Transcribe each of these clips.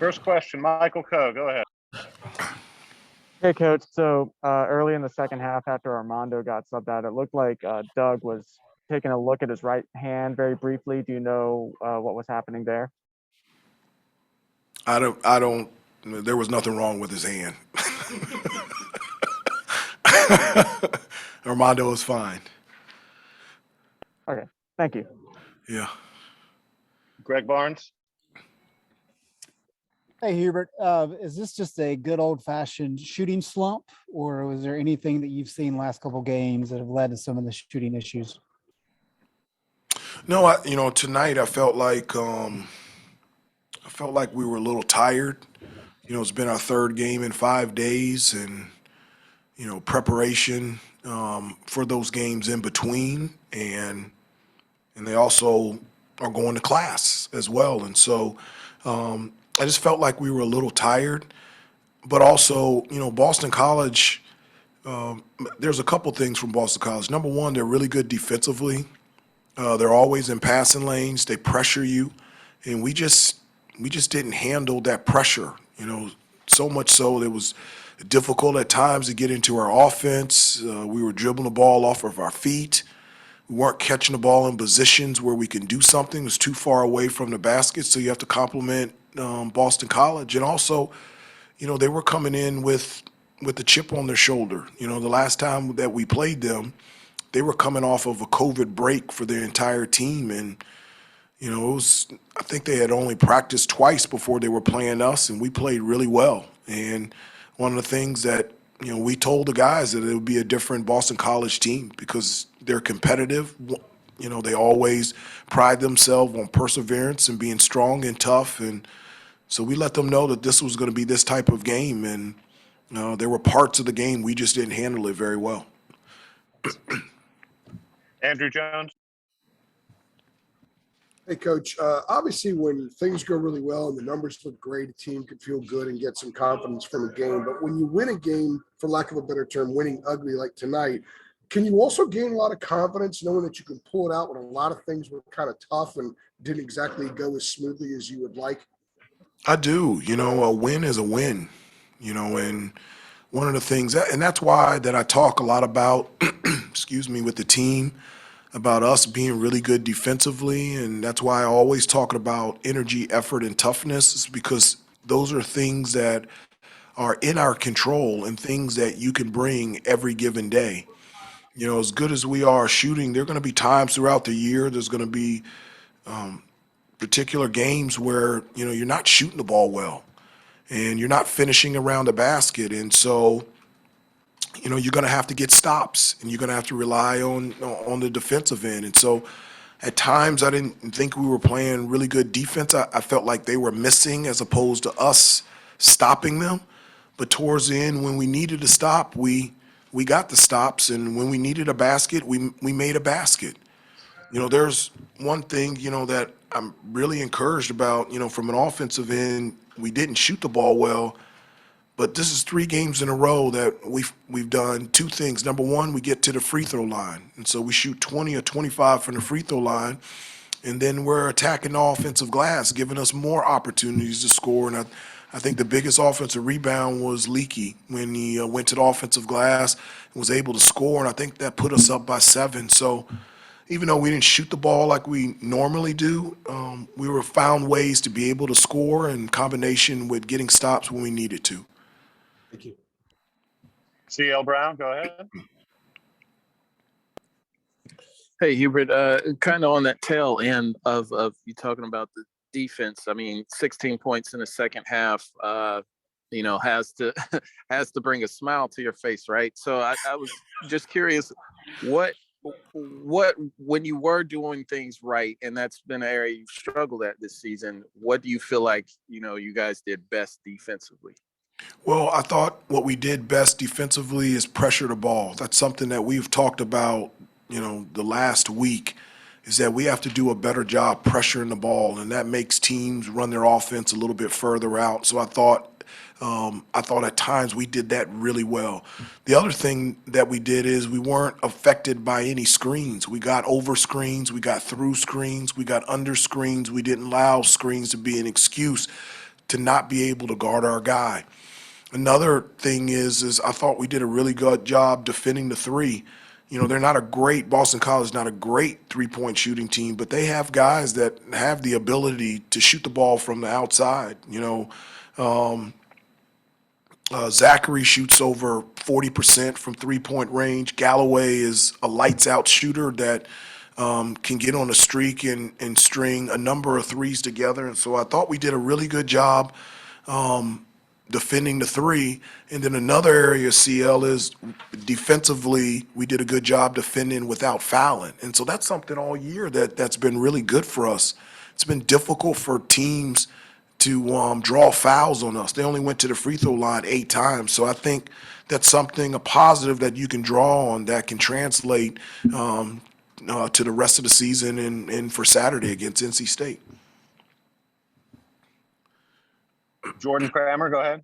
First question, Michael Coe, go ahead. Hey, Coach. So early in the second half, after Armando got subbed out, it looked like Doug was taking a look at his right hand very briefly. Do you know what was happening there? I don't, there was nothing wrong with his hand. Armando was fine. Okay, thank you. Yeah. Greg Barnes. Hey, Hubert, is this just a good old-fashioned shooting slump, or was there anything that you've seen last couple games that have led to some of the shooting issues? No, tonight I felt like we were a little tired. It's been our third game in 5 days, and preparation for those games in between, and they also are going to class as well, and so I just felt like we were a little tired. But also, Boston College. There's a couple things from Boston College. Number one, they're really good defensively. They're always in passing lanes. They pressure you, and we just didn't handle that pressure. So much so it was difficult at times to get into our offense. We were dribbling the ball off of our feet. We weren't catching the ball in positions where we can do something. It was too far away from the basket, so you have to compliment Boston College. And also, they were coming in with the chip on their shoulder. The last time that we played them, they were coming off of a COVID break for their entire team, and I think they had only practiced twice before they were playing us, and we played really well. And one of the things that we told the guys that it would be a different Boston College team because they're competitive. They always pride themselves on perseverance and being strong and tough, and so we let them know that this was going to be this type of game, and there were parts of the game we just didn't handle it very well. Andrew Jones. Hey, Coach, obviously when things go really well and the numbers look great, a team could feel good and get some confidence from a game. But when you win a game, for lack of a better term, winning ugly like tonight, can you also gain a lot of confidence knowing that you can pull it out when a lot of things were kind of tough and didn't exactly go as smoothly as you would like? I do. A win is a win, and one of the things, and that's why that I talk a lot about, excuse me, with the team, about us being really good defensively, and that's why I always talk about energy, effort, and toughness, is because those are things that are in our control and things that you can bring every given day. As good as we are shooting, there are going to be times throughout the year, there's going to be particular games where, you're not shooting the ball well and you're not finishing around the basket. And so, you're going to have to get stops and you're going to have to rely on the defensive end. And so at times I didn't think we were playing really good defense. I felt like they were missing as opposed to us stopping them. But towards the end, when we needed to stop, we got the stops. And when we needed a basket, we made a basket. There's one thing, that I'm really encouraged about, from an offensive end. We didn't shoot the ball well, but this is 3 games in a row that we've done 2 things. Number one, we get to the free throw line, and so we shoot 20 or 25 from the free throw line, and then we're attacking the offensive glass, giving us more opportunities to score. And I think the biggest offensive rebound was Leaky when he went to the offensive glass and was able to score, and I think that put us up by 7. So even though we didn't shoot the ball like we normally do, we were found ways to be able to score in combination with getting stops when we needed to. Thank you. CL Brown, go ahead. Hey, Hubert, kind of on that tail end of you talking about the defense. I mean, 16 points in the second half, has to has to bring a smile to your face, right? So I was just curious, what when you were doing things right, and that's been an area you've struggled at this season, what do you feel like you guys did best defensively? Well, I thought what we did best defensively is pressure the ball. That's something that we've talked about, the last week, is that we have to do a better job pressuring the ball, and that makes teams run their offense a little bit further out. So I thought at times we did that really well. The other thing that we did is we weren't affected by any screens. We got over screens, we got through screens, we got under screens. We didn't allow screens to be an excuse to not be able to guard our guy. Another thing is I thought we did a really good job defending the three. They're not a great, Boston College, not a great three-point shooting team, but they have guys that have the ability to shoot the ball from the outside. Zachary shoots over 40% from three-point range. Galloway is a lights-out shooter that can get on a streak and string a number of threes together. And so I thought we did a really good job defending the three. And then another area, CL, is defensively, we did a good job defending without fouling. And so that's something all year that's been really good for us. It's been difficult for teams to draw fouls on us. They only went to the free throw line 8 times. So I think that's something, a positive that you can draw on that can translate to the rest of the season and for Saturday against NC State. Jordan Kramer, go ahead.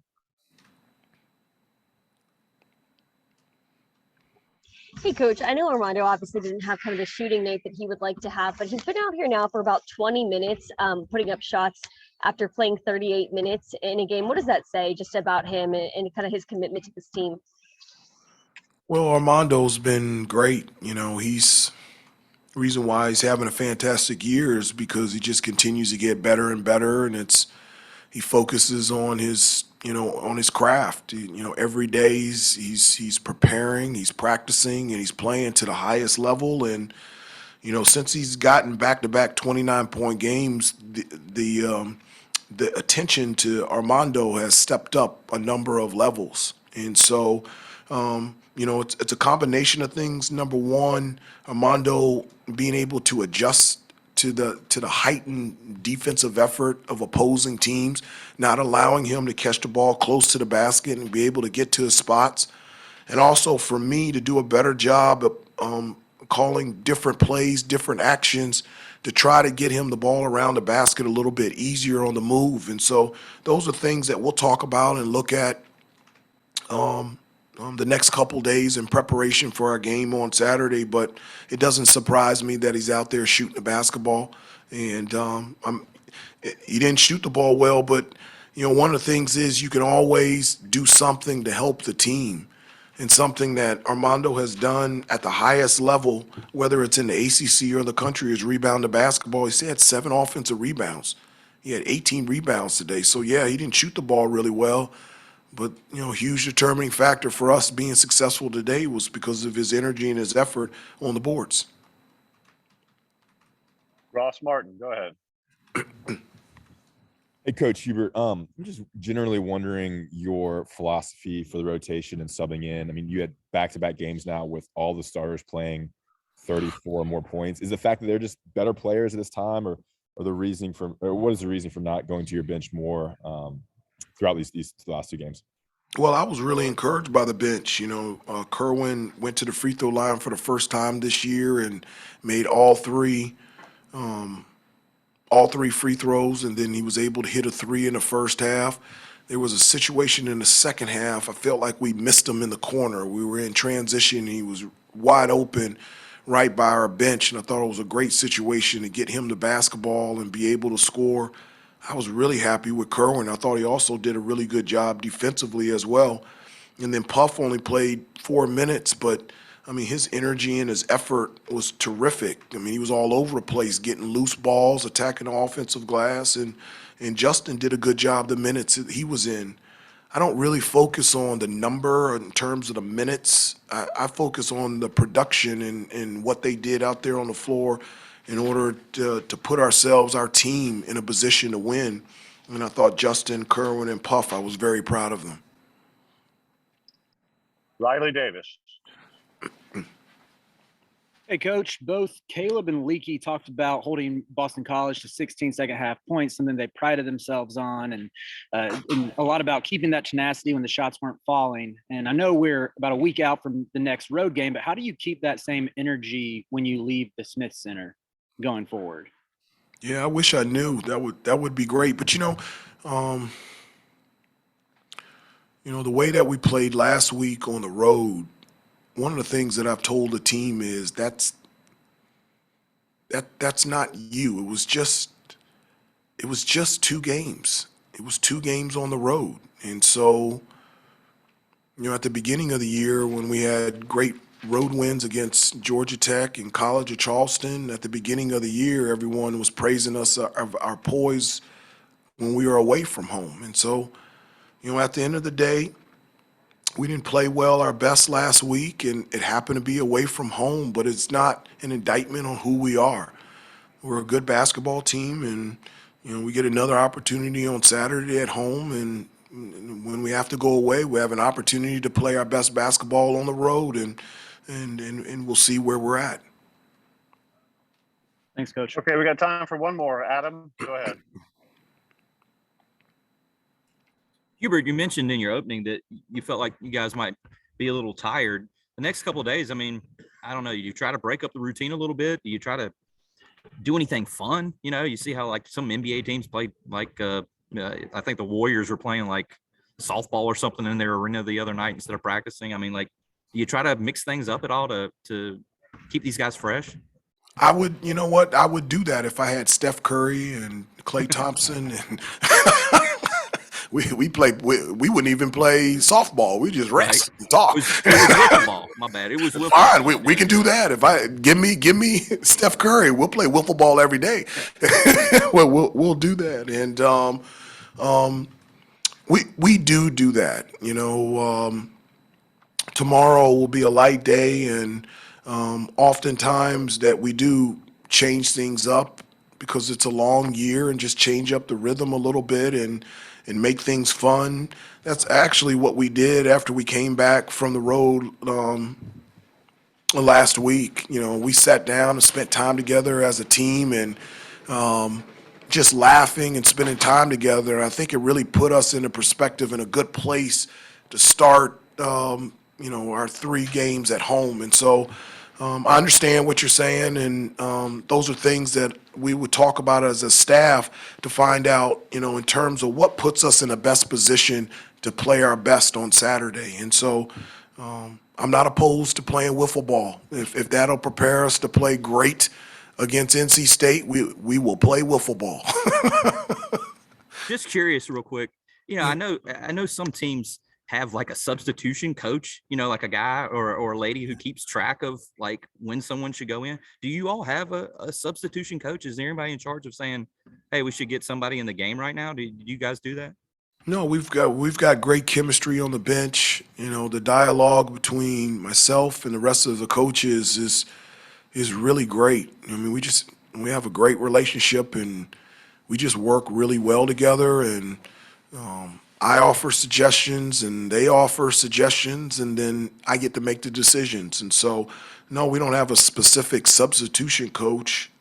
Hey, Coach, I know Armando obviously didn't have kind of the shooting night that he would like to have, but he's been out here now for about 20 minutes, putting up shots after playing 38 minutes in a game. What does that say just about him and kind of his commitment to this team? Well, Armando's been great. He's the reason why he's having a fantastic year is because he just continues to get better and better, and he focuses on his craft. Every day he's preparing, he's practicing, and he's playing to the highest level. And since he's gotten back-to-back 29-point games, the attention to Armando has stepped up a number of levels. And so it's a combination of things. Number one, Armando being able to adjust to the heightened defensive effort of opposing teams, not allowing him to catch the ball close to the basket and be able to get to his spots. And also for me to do a better job of calling different plays, different actions to try to get him the ball around the basket a little bit easier on the move. And so those are things that we'll talk about and look at the next couple days in preparation for our game on Saturday. But it doesn't surprise me that he's out there shooting the basketball. And he didn't shoot the ball well, but one of the things is you can always do something to help the team. And something that Armando has done at the highest level, whether it's in the ACC or the country, is rebound the basketball. He had 7 offensive rebounds. He had 18 rebounds today. So, yeah, he didn't shoot the ball really well. But, huge determining factor for us being successful today was because of his energy and his effort on the boards. Ross Martin, go ahead. Hey, Coach Hubert, I'm just generally wondering your philosophy for the rotation and subbing in. I mean, you had back-to-back games now with all the starters playing 34 or more points. Is the fact that they're just better players at this time, or what is the reason for not going to your bench more throughout these last 2 games? Well, I was really encouraged by the bench. Kerwin went to the free throw line for the first time this year and made all three free throws, and then he was able to hit a 3 in the first half. There was a situation in the second half. I felt like we missed him in the corner. We were in transition. He was wide open right by our bench, and I thought it was a great situation to get him the basketball and be able to score. I was really happy with Kerwin. I thought he also did a really good job defensively as well. And then Puff only played 4 minutes, but his energy and his effort was terrific. He was all over the place, getting loose balls, attacking the offensive glass, and Justin did a good job the minutes that he was in. I don't really focus on the number in terms of the minutes. I focus on the production and what they did out there on the floor in order to put our team in a position to win. And I thought Justin, Kerwin, and Puff, I was very proud of them. Riley Davis. Hey, Coach, both Caleb and Leaky talked about holding Boston College to 16 second half points, something they prided themselves on, and a lot about keeping that tenacity when the shots weren't falling. And I know we're about a week out from the next road game, but how do you keep that same energy when you leave the Smith Center going forward? Yeah, I wish I knew. That would be great. But the way that we played last week on the road, one of the things that I've told the team is that's not you. It was just 2 games, it was 2 games on the road. And so, at the beginning of the year when we had great road wins against Georgia Tech and College of Charleston, at the beginning of the year, everyone was praising us, our poise when we were away from home. And so, at the end of the day, we didn't play well our best last week, and it happened to be away from home, but it's not an indictment on who we are. We're a good basketball team, and, we get another opportunity on Saturday at home, and when we have to go away, we have an opportunity to play our best basketball on the road, and we'll see where we're at. Thanks, Coach. Okay, we got time for one more. Adam, go ahead. Hubert, you mentioned in your opening that you felt like you guys might be a little tired. The next couple of days, I mean, I don't know, you try to break up the routine a little bit? Do you try to do anything fun? You see how like some NBA teams play like I think the Warriors were playing like softball or something in their arena the other night instead of practicing. I mean, like, do you try to mix things up at all to keep these guys fresh? I would, I would do that if I had Steph Curry and Klay Thompson, and we wouldn't even play softball. We just rest and talk. It was wiffle ball. My bad. It was wiffle Fine, ball. we can do that. If give me Steph Curry, we'll play wiffle ball every day. Well, we'll do that, and we do that. Tomorrow will be a light day, and oftentimes that we do change things up because it's a long year, and just change up the rhythm a little bit and make things fun. That's actually what we did after we came back from the road last week. We sat down and spent time together as a team, and just laughing and spending time together. I think it really put us in a perspective, in a good place to start our 3 games at home. And so I understand what you're saying, and those are things that we would talk about as a staff to find out, in terms of what puts us in the best position to play our best on Saturday. And so I'm not opposed to playing wiffle ball. If that'll prepare us to play great against NC State, we will play wiffle ball. Just curious real quick. I know some teams have like a substitution coach, like a guy or a lady who keeps track of like when someone should go in. Do you all have a substitution coach? Is there anybody in charge of saying, hey, we should get somebody in the game right now? Do you guys do that? No, we've got great chemistry on the bench. The dialogue between myself and the rest of the coaches is really great. I mean, we have a great relationship, and we just work really well together, and I offer suggestions and they offer suggestions, and then I get to make the decisions. And so, no, we don't have a specific substitution coach.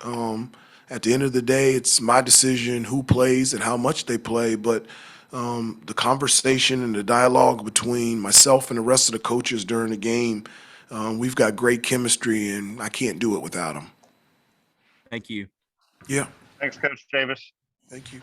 At the end of the day, it's my decision who plays and how much they play, but the conversation and the dialogue between myself and the rest of the coaches during the game, we've got great chemistry, and I can't do it without them. Thank you. Yeah, Thanks, Coach Davis. thank you.